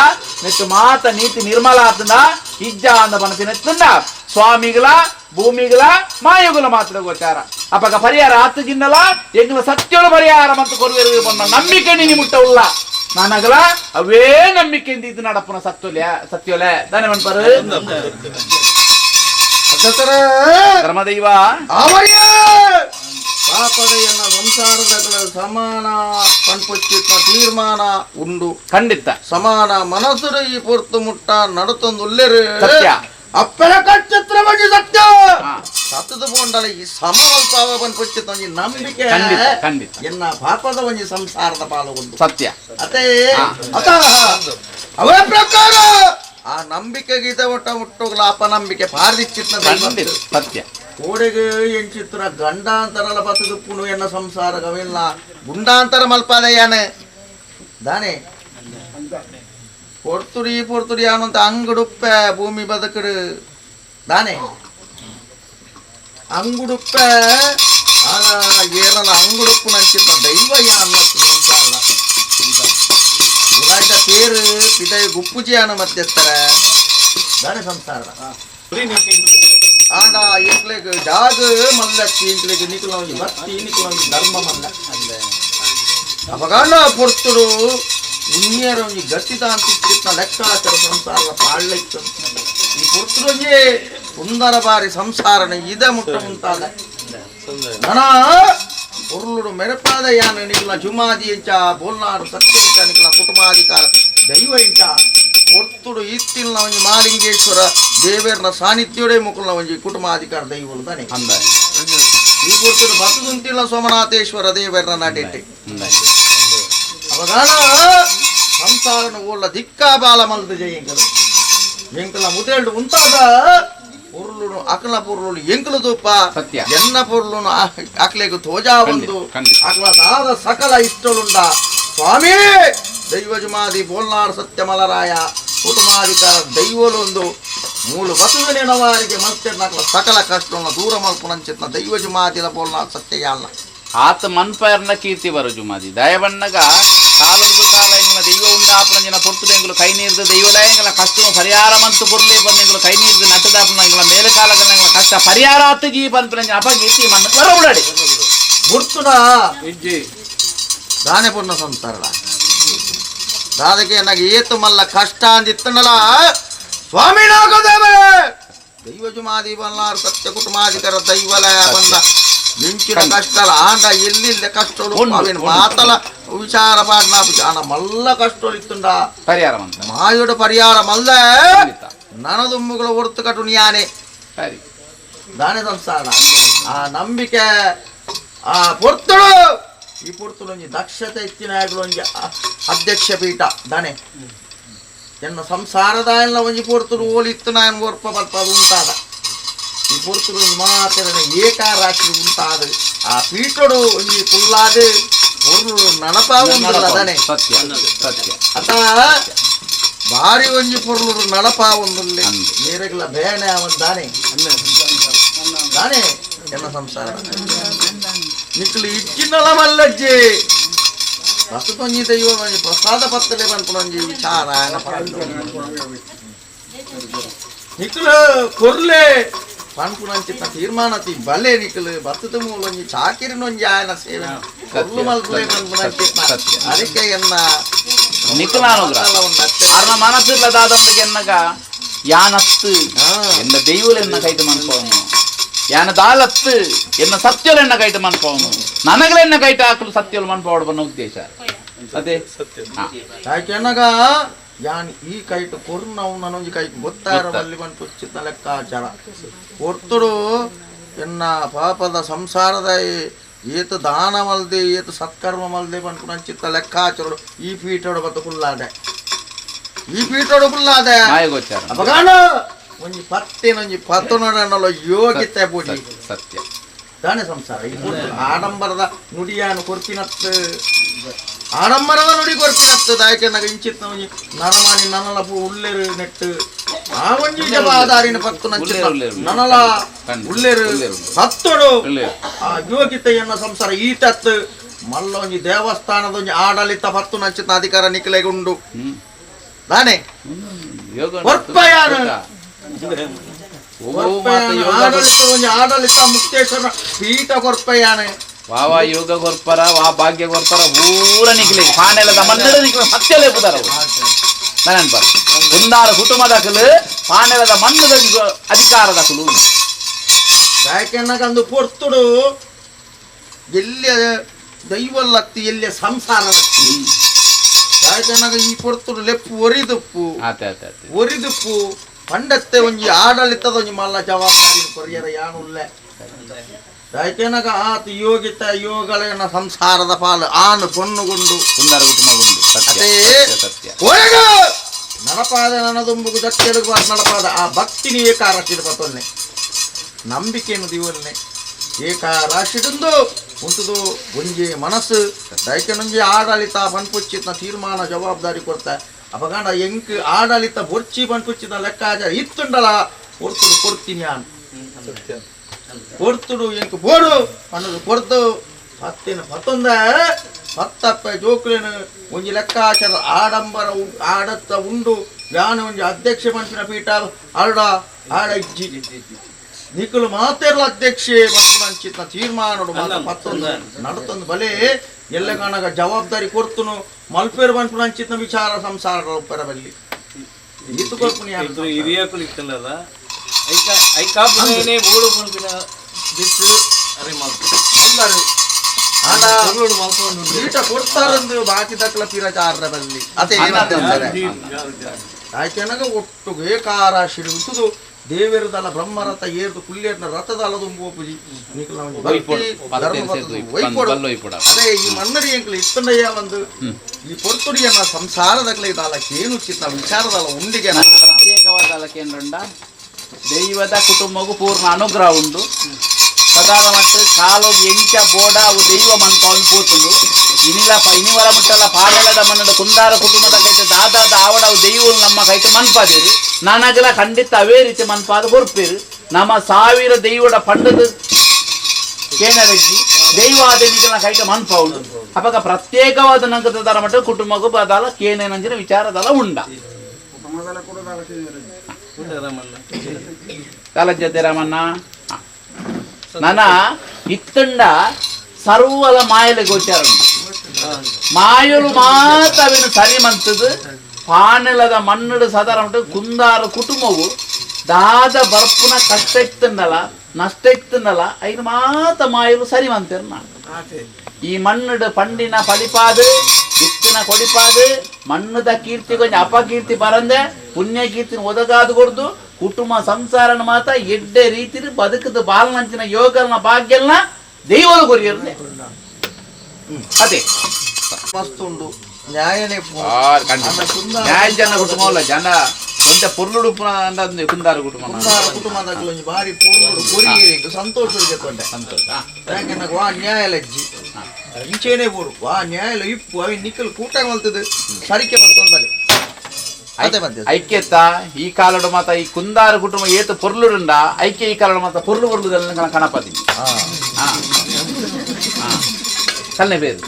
ನೆಟ್ಟು ಮಾತ ನೀತಿ ನಿರ್ಮಲ ಆತಂದ ಇಜ್ಜ ಅಂದ ಮನಸ್ಸಿನ ಎತ್ತಂದ ಸ್ವಾಮಿಗಳ ಭೂಮಿಗಳ ಮಾಯುಗಳ ಮಾತ್ರ ಗೋಚಾರ ಅವಾಗ ಪರಿಹಾರ ಆತಗಿನ್ನಲ ಎಂಗ್ಲ ಸತ್ಯಳು ಪರಿಹಾರ ಮತ್ತು ಕೊರುವೆರು ಬಂದ ನಂಬಿಕೆ ನಿನಿ ಮುಟ್ಟ ಉಲ್ಲ ನಾನಗಲ ಅವೇ ನಂಬಿಕೆಯಿಂದ ಇದು ನಡಪುನ ಸತ್ಯೋಲೆ ದಾನೆ ಮನ್ಪರು ಧರ್ಮದೈವ ಪಾಪದೆಯನ್ನ ಸಂಸಾರದ ಸಮಾನ ಪನ್ಪುಚ್ಚಿತ್ತ ತೀರ್ಮಾನ ಉಂಡು ಖಂಡಿತ ಸಮಾನ ಮನಸ್ಸು ಈ ಪೊರ್ತು ಮುಟ್ಟ ನಡತೊಂದು ಉಲ್ಲೆರು ಸತ್ಯ ಅಪ್ಪರ ಕಚ್ಚಿತ್ರ ಬಗ್ಗೆ ಸತ್ಯ ಸತ್ತದ ಬೋಂಡಲ ಈ ಸಮವಲ್ಪಾವ ಪನ್ಪುಚ್ಚಿತ್ತ ಒಂಜಿ ನಂಬಿಕೆ ಎನ್ನ ಪಾಪದ ಒಂಜಿ ಸಂಸಾರದ ಪಾಲುಗೊಂಡು ಸತ್ಯ ಅದೇ ಅತ ಅವರ ಪ್ರಕಾರ ಆ ನಂಬಿಕೆ ಗೀತ ಒಟ್ಟ ಮುಟ್ಟೋಗ್ಲ ಅಪನಂಬಿಕೆ ಪಾರ್ದಿಚ್ಚಿತ್ತ ಸತ್ಯ ಕೋಡೆಗೆ ಎಂಚಿತ್ರ ಗಂಡಾಂತರಲ ಬತ್ತದು ಪುಣು ಎನ್ನ ಸಂಸಾರ ಗವಿಲ್ಲ ಗುಂಡಾಂತರ ಮಲ್ಪಾದಯಾನೆ ದಾನೆ ಪೊರ್ತುಡಿ ಅನ್ನುವಂತ ಅಂಗುಡುಪ್ಪೆ ಭೂಮಿ ಬದುಕಡು ದಾನೆ ಅಂಗುಡುಪ್ಪೆ ಆಗ ಏನಲ್ಲ ಅಂಗುಡುಪ್ಪು ನಂಚಿತ್ತ ದೈವ ಅನ್ನೋದು ಸಂಸಾರ ಗುಲಾಯ್ತ ತೇರು ಪಿದೈ ಗುಪ್ಪುಜಿ ಅನ್ನ ಮತ್ತೆತ್ತಾರೆ ದಾನೆ ಸಂಸಾರ ಆಂಡ ಇಂಕ್ಲೆಗ್ ಜಾಗ ಮಲ್ಲಕ್ಕಿ ಇಂಕ್ಲೆಗ್ ನಿಕುಲಂಗಿ ಭಕ್ತಿ ನಿಕುಲಂಗಿ ಧರ್ಮ ಮಲ್ಲ ಅಪಗಾಂಡ ಪೊರ್ತುಡು ಉನ್ಯರ ಒಂಜಿ ಗಟ್ಟಿದ ಅಂತಿತ್ತ ಲೆಕ್ಕಾಚಾರ ಸಂಸಾರ ಪಾಳ್ಳಿತ್ತು ಈ ಪುರ್ತುಡೊಂಜಿ ಸುಂದರ ಬಾರಿ ಸಂಸಾರನ ಇದ ಮುಟ್ಟ ಮುಂತಾದ ನನ ಉರುಳುಡು ಮೆರಪಾದ ಯಾನ ನಿಖಲ ಜುಮಾದಿ ಇಂಚ ಬೋಲ್ನಾಡು ಸತ್ಯ ಇಂಚ ನಿಖಲ ಕುಟುಂಬಾಧಿಕಾರ ದೈವ ಇಂಚ ಒರ್ತುಡು ಇತ್ತಿಲ್ನ ಒಂಜಿ ಮಾಲಿಂಗೇಶ್ವರ ದೇವೇರ್ನ ಸಾನ್ನಿಧ್ಯವೇ ಮುಕುಲ್ನ ಒಂಜಿ ಕುಟುಂಬಾಧಿಕಾರ ದೈವಲು ತಾನೆ ಈ ಕೊರ್ತುಡು ಬತ್ತುದುಂತಿಲ್ಲ ಸೋಮನಾಥೇಶ್ವರ ದೇವೇರ್ನ ನಾಟೆಟ್ಟೆ ಅವಗಾನ ಸಂಸಾರನ ಓಲ್ಲ ದಿಕ್ಕಾಬಾಲ ಮಲ್ದ ಜಯಂಕರು ಎಂಕಲ ಮುದೇಳ್ಡು ಉಂಟಾದ ಪೊರ್ಲು ಅಕಲ ಪೊರ್ಲು ಎಂಕಲು ತುಪ್ಪ ಎನ್ನ ಪೊರ್ಲು ಅಕ್ಲೆಗು ತೋಜಾ ಒಂದು ಅಕಲ ದಾದ ಸಕಲ ಇಷ್ಟಳುಂಡ ಸ್ವಾಮಿ ದೈವಜುಮಾದಿ ಬೋಲ್ನಾಡು ಸತ್ಯ ಮಲರಾಯ ಕುಟುಂಬಾಧಿಕಾರ ದೈವಲೊಂದು ಮೂಲು ಬಸುವಿನವಾರಿಗೆ ಮತ್ತೆ ನಕಲ ಸಕಲ ಕಷ್ಟವನ್ನು ದೂರ ಮಲ್ಪುನಂಚಿತ್ನ ದೈವಜುಮಾದಿಲ ಬೋಲ್ನಾಡು ಸತ್ಯ ಯಾಲ್ನ ಆತ ಮನ್ಪರ್ನ ಕೀರ್ತಿ ಬರು ಜುಮಾದಿ ದಯಬಣ್ಣಗ ಕಾಲದ ಕಾಲ ಎಂಗಳ ದೈವ ಉಂಡಾಪನ ಪೊರ್ತುಡು ಎಂಗಳು ಕೈ ನೀರ್ದು ದೈವಲಯ ಎಂಗಳ ಕಷ್ಟ ಪರಿಹಾರ ಮಂತು ಪೊರ್ಲೆ ಬಂದು ಎಂಗಳು ಕೈ ನೀರ್ದು ನಟದಾಪನ ಎಂಗಳ ಮೇಲೆ ಕಾಲಗಳ ಎಂಗಳ ಕಷ್ಟ ಪರಿಹಾರ ಆತು ಜೀ ಪನ್ಪನ ಅಪಗೀರ್ತಿ ಮಣ್ಣು ಬರ ಉಡಾಡಿ ಗುರ್ತುಡ ದಾನೆ ಪುಣ್ಯ ಸಂಸಾರಡ ದಾದಕ್ಕೆ ನನಗೆ ಏತು ಮಲ್ಲ ಕಷ್ಟ ಅಂದಿತ್ತನಲ್ಲ ಸ್ವಾಮಿ ನಾಗದೇವೆ ದೈವಜುಮಾದಿ ಬಲ್ಲಾರು ಸತ್ಯ ಕುಟುಂಬಾಧಿಕಾರ ದೈವಲಯ ಬಂದ ಮಿಂಚಿನ ಕಷ್ಟಲ ಆಂಡ ಎಲ್ಲಿಲ್ಲ ಕಷ್ಟಲು ಮಾತಲ ವಿಚಾರ ಪಾಡ್ನ ಜಾನ ಮಲ್ಲ ಕಷ್ಟಲು ಇತ್ತುಂಡ ಪರಿಹಾರ ಮಾಯುಡ ಪರಿಹಾರ ಮಲ್ದ ನನದುಮ್ಮುಗಳ ಹೊರತು ಕಟು ಯಾನೆ ದಾನೆ ಸಂಸಾರ ಆ ನಂಬಿಕೆ ಆ ಪೊರ್ತುಡು ಈ ಪೊರ್ತುಡು ಒಂಜಿ ದಕ್ಷತೆ ಇತ್ತಿನ ಒಂಜಿ ಅಧ್ಯಕ್ಷ ಪೀಠ ದಾನೆ ಎನ್ನ ಸಂಸಾರದ ಎಲ್ಲ ಒಂಜಿ ಪೊರ್ತುಡು ಓಲಿತ್ತು ನಾನು ಓರ್ಪ ಬಲ್ಪ ಉಂಟಾದ ಈ ಪೊರ್ತುಡು ಮಾತೆರನೆ ಏಕಾರಾಶಿ ಉಂಟಾದ ಆ ಪೀಠಡು ಒಂಜಿ ಕುಲ್ಲಾದ ಒಂದು ನಡಪಾವೊಂದಲ್ಲದಾನೆ ಅತ ಭಾರಿ ಒಂಜಿ ಪೊರ್ಲು ನಡಪಾವೊಂದುಲ್ಲೆ ನೀರೆಗ್ಲ ಬೇನೆ ಅವಂದಾನೆ ದಾನೆ ಎನ್ನ ಸಂಸಾರ ನಿಕ್ಲು ಇಚ್ಚಿನಲ ಮಲ್ಲಜ್ಜೆ ಬಸತೊಂಜಿ ದೈವ ಪ್ರಸಾದ ಪತ್ತಲೆ ಬಂದ್ಕೊಂಡೊಂಜಿ ವಿಚಾರ ನಿಕ್ಲು ಕೊರ್ಲೆ ಪನ್ಪುನಂಚಿತ್ತ ತೀರ್ಮಾನತಿ ಬಲೆ ನಿಕ್ಲು ಬತ್ತದ ಮೂಲೊಂಜಿ ಚಾಕಿರಿನೊಂಜಿ ಆಯನ ಸೇವೆ ಕೊರ್ಲು ಮಲ್ಪಲೆ ಪನ್ಪುನಂಚಿತ್ತ ಅದಕ್ಕೆ ಎನ್ನ ನಿಕ್ಲಾನ ಮನಸ್ಸಿಲ್ಲದಾದಂತಗೆ ಎನ್ನಗ ಯಾನತ್ತು ಎನ್ನ ದೈವಲು ಎನ್ನ ಕೈಟ್ ಮನ್ಪವನು ಯಾನ ದಾಲತ್ತು ಎನ್ನ ಸತ್ಯಲು ಎನ್ನ ಕೈಟ್ ಮನ್ಪವನು ನನಗಳೆನ್ನ ಕೈಟ್ ಹಾಕಲು ಸತ್ಯಲು ಮನ್ಪವಡು ಬನ್ನ ಉದ್ದೇಶ ಅದೇ ಯಾಕೆ ಎನ್ನಗ ಯಾನ್ ಈ ಕೈಟ್ ಕೊರ್ನವು ನನೊಂಜಿ ಕೈಟ್ ಗೊತ್ತಾರವಲ್ಲಿ ಬಂದು ಚಿತ್ತ ಲೆಕ್ಕಾಚಾರ ಒರ್ತುಡು ಎನ್ನ ಪಾಪದ ಸಂಸಾರದ ಏತು ದಾನ ಮಲ್ದೆ ಏತು ಸತ್ಕರ್ಮ ಮಲ್ದೆ ಬಂದು ಚಿತ್ತ ಲೆಕ್ಕಾಚಾರ ಈ ಪೀಠೋಡು ಬತ್ತು ಕುಲ್ಲಾದೆ ಈ ಪೀಠೋಡು ಕುಲ್ಲಾದೆ ಅಪಗಾನ ಒಂಜಿ ಪತ್ತಿನೊಂಜಿ ಪತ್ತುನೊಡನಲ್ಲ ಯೋಗ್ಯತೆ ಬುಡಿ ಸತ್ಯ ದಾನೆ ಸಂಸಾರ ಆಡಂಬರದ ನುಡಿಯಾನು ಕೊರ್ಪಿನತ್ತು ಆಡಂಬರದ ನುಡಿ ಕೊರ್ಪಿನತ್ತು ದಾಯಕೆ ನಗ ಇಂಚಿತ್ ಒಂಜಿ ನರಮಾನಿ ನನಲ ಉಳ್ಳೆರು ನೆಟ್ಟು ಆ ಒಂಜಿ ಜವಾದಾರಿನ ಪತ್ತು ನಚ್ಚ ನನಲ ಉಳ್ಳೆರು ಹತ್ತೋಡು ಆ ಯೋಗ್ಯತೆಯನ್ನ ಸಂಸಾರ ಈಟತ್ತು ಮಲ್ಲ ಒಂಜಿ ದೇವಸ್ಥಾನದ ಒಂಜಿ ಆಡಳಿತ ಪತ್ತು ನಚ್ಚಿನ ಅಧಿಕಾರ ನಿಖಲೆಗುಂಡು ದಾನೆ ಕೊರ್ಪಯಾನ ಆಡಳಿತ ಮುಕ್ತೇಶ್ವರ ಪೀಠ ಕೊರ್ಪಯಾನೆ ವಾವ ಯೋಗ ಕೊರ್ಪರ ವಾ ಭಾಗ್ಯ ಕೊರ್ಪರ ಊರ ನಿಕ್ಲಿ ಪಾನೆಲದ ಮನ್ನಡ ನಿಕ್ಲ ಸತ್ಯಲೇ ಪುದಾರ ನನನ್ಪ ಒಂದಾರ ಕುಟುಂಬದಕಲು ಪಾನೆಲದ ಮನ್ನದ ಅಧಿಕಾರದಕಲು ಯಾಕೆನ್ನಕಂದು ಪೊರ್ತುಡು ಎಲ್ಲಿಯ ದೈವಲ್ಲತ್ತಿ ಎಲ್ಲಿಯ ಸಂಸಾರ ಯಾಕೆನ್ನಕ ಈ ಪೊರ್ತುಡು ಲೆಪ್ಪು ಒರಿದುಪ್ಪು ಪಂಡತ್ತೆ ಒಂಜಿ ಆಡಳಿತದ ಒಂಜಿ ಮಲ್ಲ ಜವಾಬ್ದಾರಿ ಕೊರಿಯರ ಯಾನುಲ್ಲೆ ಯಾಕೆನಕ ಆತ ಯೋಗಿತ ಯೋಗಳೆನ ಸಂಸಾರದ ಪಾಲು ಆನು ಪೊಣ್ಣುಗೊಂಡು ಸುಂದರ ಕುಟುಂಬಗೊಂಡು ಅದೇ ನಡಪಾದ ನನದೊಂಬುಗು ದಕ್ಕೆಲುಗು ನಡಪಾದ ಆ ಭಕ್ತಿನಿ ಏಕಾರಾಶಿಡ್ ಪತ್ತೊಲ್ನೆ ನಂಬಿಕೆಯನ್ನು ದಿವಲ್ನೆ ಏಕಾರಾಶಿಡುಂದು ಉಂಟುದು ಒಂಜಿ ಮನಸ್ಸು ದೈಕೆನೊಂಜಿ ಆಡಳಿತ ಪನ್ಪುಚ್ಚಿತ್ನ ತೀರ್ಮಾನ ಜವಾಬ್ದಾರಿ ಕೊಡ್ತಾ ಅಪಗಾಂಡ ಎಂಕ್ ಆಡಳಿತ ಬೊರ್ಚಿ ಪನ್ಪುಚ್ಚಿದ ಲೆಕ್ಕಾಚಾರ ಇತ್ತುಂಡಲ ಕೊಡ್ತುಡು ಕೊಡ್ತೀನಿ ನಾನು ಕೊಡ್ತುಡು ಎಂಕ್ ಬೋಡು ಅನ್ನೋದು ಕೊಡ್ತು ಹತ್ತಿನ ಪತ್ತೊಂದ ಹತ್ತಪ್ಪ ಜೋಕುಲೇನು ಒಂಜಿ ಲೆಕ್ಕಾಚಾರ ಆಡಂಬರ ಆಡತ್ತ ಉಂಡು ಯಾನು ಒಂಜಿ ಅಧ್ಯಕ್ಷ ಪಂಪಿನ ಪೀಠ ಆಡ ಇಜ್ಜಿ ನಿಖಲು ಮಾತೆರ್ಲ ಅಧ್ಯಕ್ಷೆ ಪಂಪಿನ ತೀರ್ಮಾನಡು ಪತ್ತೊಂದು ನಡತೊಂದು ಬಲೆ ಎಲ್ಲ ಕಾಣಗ ಜವಾಬ್ದಾರಿ ಕೊಡ್ತುನು ಮಲ್ಪೇರು ಪಂಪಿನ ಅಂಚಿತ್ನ ವಿಚಾರ ಸಂಸಾರ ಉಪ್ಪರಬಲ್ಲಿ ಇದು ಕೊರ್ಪುನಿ ಹಿರಿಯಕುಲು ಇತ್ತಲ್ಲ ಐಕಾಪುನೇ ಬೋಡು ಪಂಪಿನ ಬಿಟ್ಟು ಅರೆ ಮಲ್ಪರು ಈಟ ಕೊಡ್ತಾರಂದು ಬಾಕಿ ತಕ್ಕಲ ಪಿರಚಾರ ಬಲ್ಲಿ ಅದೇ ಆಯ್ಕೆನಗ ಒಟ್ಟು ಏಕಾರ ಶಿಡುವುದು ದೇವರದಲ್ಲ ಬ್ರಹ್ಮರಥ ಏರ್ದು ಕುಲ್ಲೇರ್ನ ರಥದಲ್ಲ ತುಂಬುಪುಜಿ ಅದೇ ಈ ಮನ್ನಡಿ ಎಂಕ್ಲು ಇತ್ತಂಡಯ್ಯ ಒಂದು ಈ ಪೊರ್ತುಡಿಯನ್ನ ಸಂಸಾರದಕ್ಲೆ ಇದಲ್ಲಕ್ಕೆ ಏನು ಚಿತ್ತ ವಿಚಾರದಲ್ಲ ಉಂಡಿಗೆ ಪ್ರತ್ಯೇಕವಾದ ದೈವದ ಕುಟುಂಬಗೂ ಪೂರ್ಣ ಅನುಗ್ರಹ ಉಂಟು ಪ್ರಧಾನ ಮತ್ತು ಕಾಲೋಗಿ ಎಂಚ ಬೋಡ ಅವು ದೈವ ಮನ್ಪವನು ಪೂತುಂಡು ಇನಿವರ ಮುಟ್ಟಲ್ಲ ಪಾಲೆಲದ ಮನ್ನಡ ಕುಂದಾರ ಕುಟುಂಬದ ಕೈತೆ ದಾದಾದ ಆವಡ ಅವು ದೈವಗಳು ನಮ್ಮ ಕೈತೆ ಮನ್ಪಾದೇರು ನನಗೆಲ್ಲ ಖಂಡಿತ ಅವೇ ರೀತಿ ಮನ್ಪಾದ ಬರ್ಪೇರು ನಮ್ಮ ಸಾವಿರ ದೈವದ ಪಂಡದ ಕೇನರಜ್ಜಿ ದೈವಾದೇನಿಗೆಲ್ಲ ಕೈತೆ ಮನ್ಪ ಉಂಡು ಅವಾಗ ಪ್ರತ್ಯೇಕವಾದ ನಂಗದ ಮಟ್ಟ ಕುಟುಂಬಗೂ ಬದಲ ಕೇನೇನಂಜಿನ ವಿಚಾರದಲ್ಲ ಉಂಡ ಕಾಲಜ್ಜತೆ ರಾಮಣ್ಣ ನನ ಇತ್ತಂಡ ಸರ್ವಲ ಮಾಯಲೆ ಗೋಚಾರ ಮಾಯಲು ಮಾತವಿನ ಸರಿ ಮಂತದು ಪಾನೆಲದ ಮಣ್ಣಡು ಸಾಧಾರಣ ಕುಂದಾರ ಕುಟುಂಬವು ದಾದ ಬರ್ಪುನ ಕಷ್ಟ ಇತ್ತಂಡಲ್ಲ ನಷ್ಟ ಇತ್ತಂಡಲ್ಲ ಐದು ಮಾತ ಮಾಯಲು ಸರಿ ಮಂತೇರು ನಾನು ಈ ಮಣ್ಣಡು ಪಂಡಿನ ಪಡಿಪಾದು ಇತ್ತಿನ ಕೊಡಿಪಾದು ಮಣ್ಣದ ಕೀರ್ತಿ ಕೊಂಚ ಅಪಕೀರ್ತಿ ಬರಂದೆ ಪುಣ್ಯ ಕೀರ್ತಿನ ಒದಗಾದು ಕೊಡ್ದು ಕುಟುಂಬ ಸಂಸಾರನ ಮಾತ ಎಡ್ಡೆ ರೀತಿ ಬದುಕದ ಬಾಲನಂಚಿನ ಯೋಗನ ಭಾಗ್ಯಲ್ನ ದೈವದ ಗುರಿಯರ್ನೆ ಅದೇ ಮಸ್ತ್ ಉಂಡು ನ್ಯಾಯನೇ ನ್ಯಾಯ ಜನ ಕುಟುಂಬ ಅಲ್ಲ ಜನ ಒಂದ ಪೊರ್ಲುಡು ಕುಂದಾರ ಕುಟುಂಬ ಕುಟುಂಬದ ಬಾರಿ ಪೊರ್ಲುಡು ಕೊರಿಗೆ ಸಂತೋಷ ಸಂತೋಷ ವಾ ನ್ಯಾಯಲಜ್ಜಿ ಇಂಚೇನೆ ಬೋಡು ವಾ ನ್ಯಾಯಲ ಇಪ್ಪು ಅವಿ ನಿಕ್ಕಲು ಕೂಟ ಮಲ್ತದೆ ಸರಿಕೆ ಮಲ್ತೊಂದು ಬಲೆ ಐಕ್ಯತ ಈ ಕಾಲಡು ಮಾತ ಈ ಕುಂದಾರ ಕುಟುಂಬ ಏತು ಪೊರ್ಲುಡುಂಡ ಐಕ್ಯ ಈ ಕಾಲಡು ಮಾತ ಪೊರ್ಲು ಪೊರ್ಲುದಲ್ಲ ಕಣಪತಿ ಕಲ್ನೆ ಬೇರು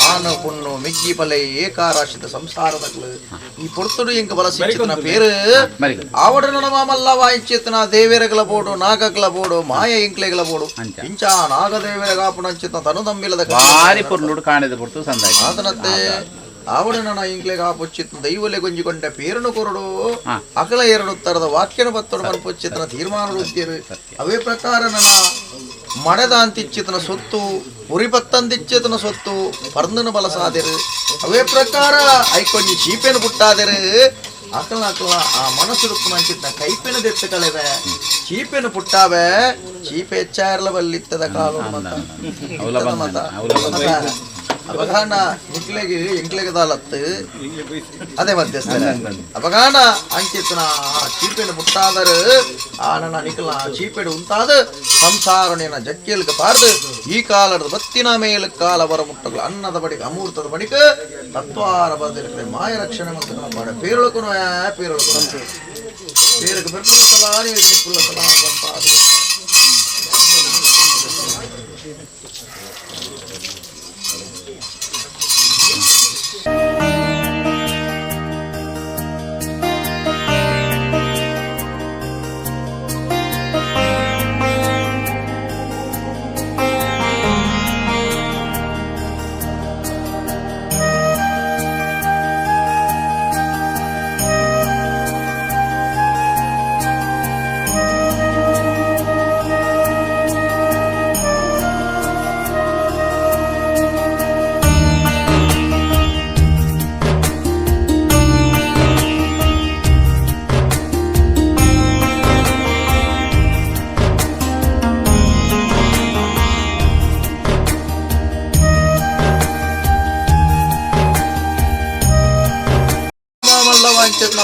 ಆನ ಪುಣ್ಣು ಮಿಗ್ಗಿ ಪಲೆ ಏಕಾರಾಶಿತ ಸಂಸಾರದ ಈ ಪೊರ್ತುಡು ಎಂಕ ಬಲ ಸಿಚ್ಚಿತನ ಪೇರು ಆವಡ ನಡಮಾಮಲ್ಲ ವಾಯಿಚ್ಚಿತನ ದೇವೇರಗಲ ಬೋಡು ನಾಗಗಲ ಬೋಡು ಮಾಯ ಇಂಕ್ಲೆಗಲ ಬೋಡು ಇಂಚ ನಾಗದೇವರ ಕಾಪುಣಂಚಿತ ತನು ತಂಬಿಲದ ಭಾರಿ ಪೊರ್ಲುಡು ಕಾಣಿದ ಪೊರ್ತು ಸಂದಾಯ ಆತನತ್ತೆ ಆವಡ ನನ ಇಂಕ್ಲೆ ಕಾಪುಚ್ಚಿತ ದೈವಲೆ ಗೊಂಜಿಕೊಂಡ ಪೇರನು ಕೊರಡು ಅಕಲ ಎರಡು ತರದ ವಾಕ್ಯನ ಬತ್ತೊಡು ಮನ್ಪುಚ್ಚಿತನ ತೀರ್ಮಾನ ಉದ್ಯರು ಅವೇ ಪ್ರಕಾರ ನನ್ನ ಮಣದ ಅಂತಿಚ್ಚಿತನ ಸೊತ್ತು ಉರಿಪತ್ತಂದಿಚ್ಚಿತನ ಸೊತ್ತು ಪರ್ದನ ಬಲಸಾದಿರು ಅವೇ ಪ್ರಕಾರ ಐಕೊಂಡಿ ಚೀಪೆನ ಪುಟ್ಟಾದಿರು ಅಕಲ ಅಕಲ ಆ ಮನಸ್ಸುಡುಕು ಮಂಚಿತ ಕೈಪೆನ ದೆತ್ತ ಕಳೆವೆ ಚೀಪೆನ ಪುಟ್ಟಾವೆ ಚೀಪೆ ಹೆಚ್ಚಾರಲ ಬಲ್ಲಿತ್ತದ ಕಾಲು ಮತ ಅಪಗಾನ ನಿಕ್ಲೆಗೆ ಎಂಕ್ಲೆಗೆ ದಾಲತ್ತು ಅದೇ ಮಧ್ಯಸ್ಥರ ಅಪಗಾನ ಅಂಚಿತನ ಚೀಪೆನ ಪುಟ್ಟಾದರು ಆ ನನ್ನ ನಿಕ್ಲ ಚೀಪೆಡು ಉಂಟಾದ ಸಂಸಾರನೇನ ಜಕ್ಕೆಲ್ಗ ಪಾರ್ದು ಈ ಕಾಲದ ಬತ್ತಿನ ಮೇಲ ಕಾಲ ಬರ ಮುಟ್ಟಗಳು ಅನ್ನದ ಬಡಿಕ ಅಮೂರ್ತದ ಬಡಿಕ ತತ್ವಾರ ಬದಿರ್ಕಡೆ ಮಾಯ ರಕ್ಷಣೆ ಮತ್ತು ಮಾಡ ಪೇರೊಳಕುನ ಪೇರೊಳಕು ಪೇರಕ್ಕೆ ಬೆರ್ಪುಲ್ಲ ನಿಪ್ಪುಲ್ಲ ಬಂತ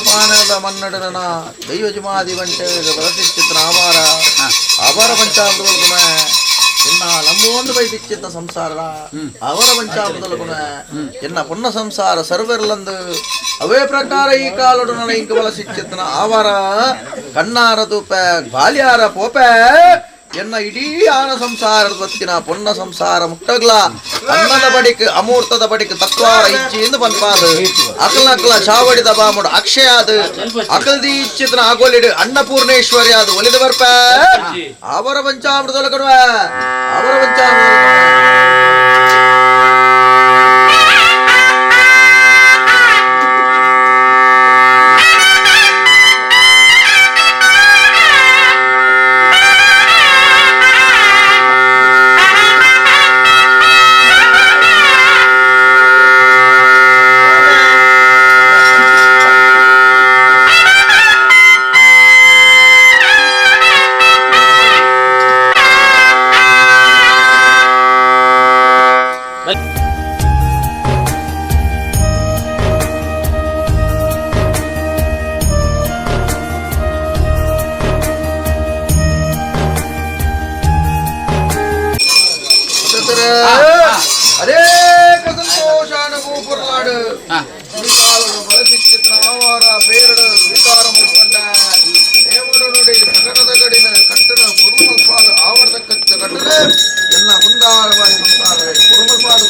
ಪಾನದ ಮನ್ನಡನ ದೈವಜಮಾದಿ ವಂಚ ಬಲಸಿಚ್ಚಿತ್ರ ಆವಾರ ಅವರ ಪಂಚಾಮೃತಗಳ ಎನ್ನ ನಮ್ಮೊಂದು ಬೈದಿಚ್ಚಿತ್ತ ಸಂಸಾರ ಅವರ ಪಂಚಾಮೃತಗಳ ಗುಣ ಎನ್ನ ಪುಣ್ಯ ಸಂಸಾರ ಸರ್ವರ್ಲಂದು ಅವೇ ಪ್ರಕಾರ ಈ ಕಾಲಡು ನನ್ನ ಇಂಕ ಬಲಸಿಚ್ಚಿತ್ತನ ಆವಾರ ಕಣ್ಣಾರ ತೂಪ ಬಾಲ್ಯಾರ ಪೋಪ ಎನ್ನ ಇಡೀ ಆನ ಸಂಸಾರದ ಬತ್ತಿನ ಪೊನ್ನ ಸಂಸಾರ ಮುಟ್ಟಗ್ಲ ಅನ್ನದ ಬಡಿಕ್ ಅಮೂರ್ತದ ಬಡಿಕ್ ತಕ್ವಾರ ಇಚ್ಚಿಯಿಂದ ಬನ್ಪಾದ ಅಕಲ ಚಾವಡಿದ ಬಾಮುಡು ಅಕ್ಷಯಾದ ಅಕಲ್ದಿ ಇಚ್ಚಿತನ ಆಗೋಲಿಡು ಅನ್ನಪೂರ್ಣೇಶ್ವರಿ ಅದು ಒಲಿದ ಬರ್ಪ ಅವರ ಪಂಚಾಮೃತಲ ಕೊಡುವ ಅವರ ಪಂಚಾಮೃತ ಅದೇ ಸಂತೋಷಾನಗೂ ಪುರ್ಲಾಡು ಆವಾರ ಬೇರಡು ಸ್ವೀಕಾರ ಮುಟ್ಕೊಂಡ ದೇವರು ನೋಡಿ ಸಗಣದ ಗಡಿನ ಕಟ್ಟನ ಪುರುಮಲ್ಪಾದ ಆವರದ ಕಟ್ಟನ ಎಲ್ಲ ಮುಂದಾರವಾಗಿ ಸಂಸಾರ ಪುರುಮಲ್ಪಾದ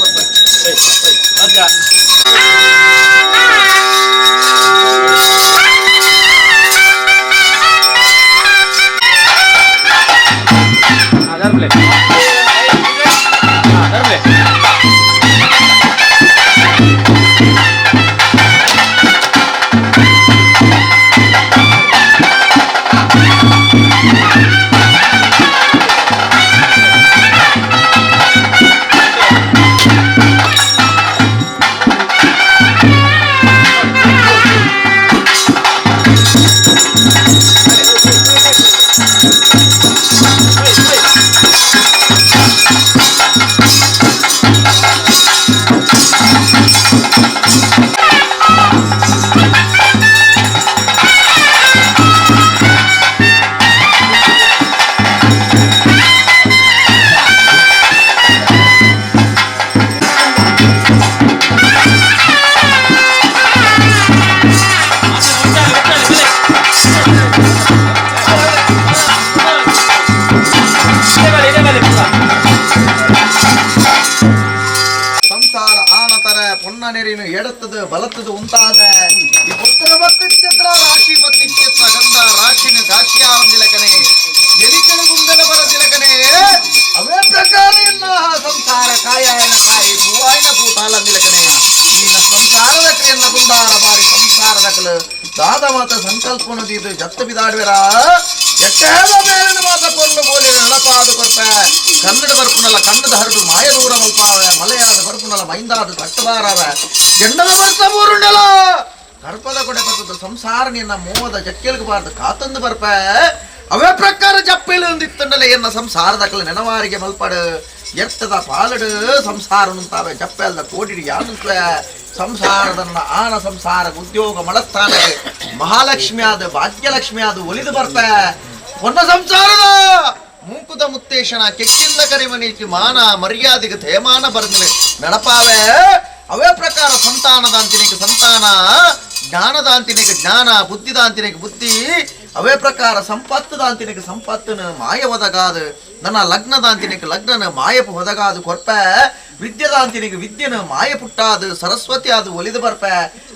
ನೆರಿನು ಎಡತ್ತದು ಬಲತ್ತದು ಉಂಟಾದ ಈ ಪುತ್ರ ಬತ್ತಿಚ್ಛತ್ರ ರಾಶಿ ಬತ್ತಿಚ್ಛತ್ರ ಗಂಧ ರಾಶಿನ ಗಾಶಿಯ ದಿಲಕನೆ ಎಲಿಕಳು ಗುಂಡಲ ಬರ ದಿಲಕನೆ ಅವೇ ಪ್ರಕಾರ ಎಲ್ಲ ಸಂಸಾರ ಕಾಯನ ಕಾಯಿ ಭೂವಾಯಿನ ಭೂತಾಲ ದಿಲಕನೆ ನಿನ್ನ ಸಂಸಾರದ ಕ್ರಿಯನ್ನ ಗುಂಡಾರ ಬಾರಿ ಸಂಸಾರದಕಲು ದಾದ ಮಾತ ಸಂಕಲ್ಪನದಿದ್ದು ಜತ್ತ ಬಿದಾಡ್ವೆರ ಎಟ್ಟೇದ ಬೇರೆನ ಮಾತ ಪೊರ್ಲು ಬೋಲಿನ ನೆನಪಾದು ಕೊರ್ಪ ಕನ್ನಡ ಬರ್ಪುನಲ್ಲ ಕನ್ನಡ ಹರಡು ಮಾಯ ದೂರ ಮಲ್ಪಾವ ಮಲಯಾಳದ ಬರ್ಪುನಲ್ಲ ಮೈಂದಾದ ಕಟ್ಟಬಾರವ ಜಂಡದ ಬರ್ತ ಮೂರುಂಡಲ ಕರ್ಪದ ಕೊಡೆ ಬರ್ತದ ಸಂಸಾರ ನಿನ್ನ ಮೋದ ಜಕ್ಕೆಲ್ಗಬಾರ್ದು ಕಾತಂದು ಬರ್ಪ ಅವೇ ಪ್ರಕಾರ ಜಪ್ಪೆಲು ಒಂದಿತ್ತಂಡಲೆ ಎನ್ನ ಸಂಸಾರದಕಲ ನೆನವಾರಿಗೆ ಮಲ್ಪಡು ಎತ್ತದ ಪಾಲಡು ಸಂಸಾರ ನುಂತಾವೆ ಜಪ್ಪೆಲ್ದ ಕೋಡಿಡಿ ಯಾನುಂತ್ವೆ ಸಂಸಾರದನ್ನ ಆನ ಸಂಸಾರ ಉದ್ಯೋಗ ಮಳಸ್ಥಾನ ಮಹಾಲಕ್ಷ್ಮಿ ಆದ ಭಾಗ್ಯಲಕ್ಷ್ಮಿ ಆದ ಒಲಿದು ಬರ್ತ ಒನ್ನ ಸಂಸಾರದ ಮೂಕುದ ಮುತ್ತೇಶನ ಕೆಕ್ಕಿಲ್ಲ ಕರಿಮನೀತಿ ಮಾನ ಮರ್ಯಾದೆಗೆ ತೇಮಾನ ಬರ್ದಿವೆ ನೆನಪಾವೆ ಅವೇ ಪ್ರಕಾರ ಸಂತಾನದಾಂತಿನಿಗೆ ಸಂತಾನ ಜ್ಞಾನದಾಂತಿನಿಗೆ ಜ್ಞಾನ ಬುದ್ಧಿದಾಂತಿನಿಗೆ ಬುದ್ಧಿ ಅವೇ ಪ್ರಕಾರ ಸಂಪತ್ತದಾಂತಿನಿಗೆ ಸಂಪತ್ತನ ಮಾಯ ಒದಗಾದ ನನ್ನ ಲಗ್ನದಾಂತಿನಿಗೆ ಲಗ್ನನ ಮಾಯಪು ಒದಗಾದ ಕೊರ್ಪ ವಿದ್ಯದಾಂತಿನಿಗೆ ವಿದ್ಯನ ಮಾಯ ಪುಟ್ಟಾದ ಸರಸ್ವತಿ ಆದ ಒಲಿದು ಬರ್ಪ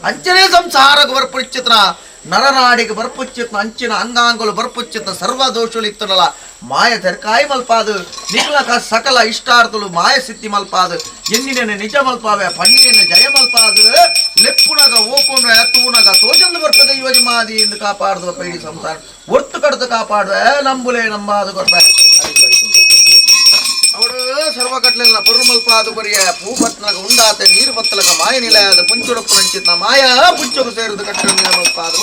ಅಂಚನೆ ಸಂಸಾರಕ್ಕೆ ಬರ್ಪುಚ್ಚಿತ್ರ ನರನಾಡಿಗೆ ಬರ್ಪುಚ್ಚಿತ್ನ ಅಂಚಿನ ಅಂಗಾಂಗಲು ಬರ್ಪುಚ್ಚಿತ್ನ ಸರ್ವ ದೋಷಗಳು ಇತ್ತನಲ್ಲ ಮಾಯ ತೆರ್ಕಾಯಿ ಮಲ್ಪಾದು ನಿಗ್ಲಕ ಸಕಲ ಇಷ್ಟಾರ್ಥಲು ಮಾಯ ಸಿದ್ಧಿ ಮಲ್ಪಾದು ಎನ್ನಿನ ನಿಜ ಮಲ್ಪಾವೆ ಪಣ್ಣಿನ ಜಯ ಮಲ್ಪಾದು ಲೆಪ್ಪುನಗ ಓಪುನ ತೂನಗ ತೋಜಂದು ಬರ್ತದೆ ಯೋಜಮಾದಿ ಎಂದು ಕಾಪಾಡುವ ಪೈಡಿ ಸಂಸಾರ ಒತ್ತು ಕಡದು ಕಾಪಾಡುವ ನಂಬುಲೆ ನಂಬಾದು ಕೊರ್ಪ ಅವಳು ಸರ್ವಕಟ್ಲೆಲ್ಲ ಪುರುಮಲ್ಪಾದು ಬರಿಯ ಪೂಪತ್ನಗ ಉಂಡಾತೆ ನೀರು ಬತ್ತಲಗ ಮಾಯ ನಿಲಯದ ಪುಂಚುಡಪ್ಪು ನಂಚಿತ್ನ ಮಾಯ ಪುಂಚುಗು ಸೇರಿದ ಕಟ್ಟಡ ಮಲ್ಪಾದು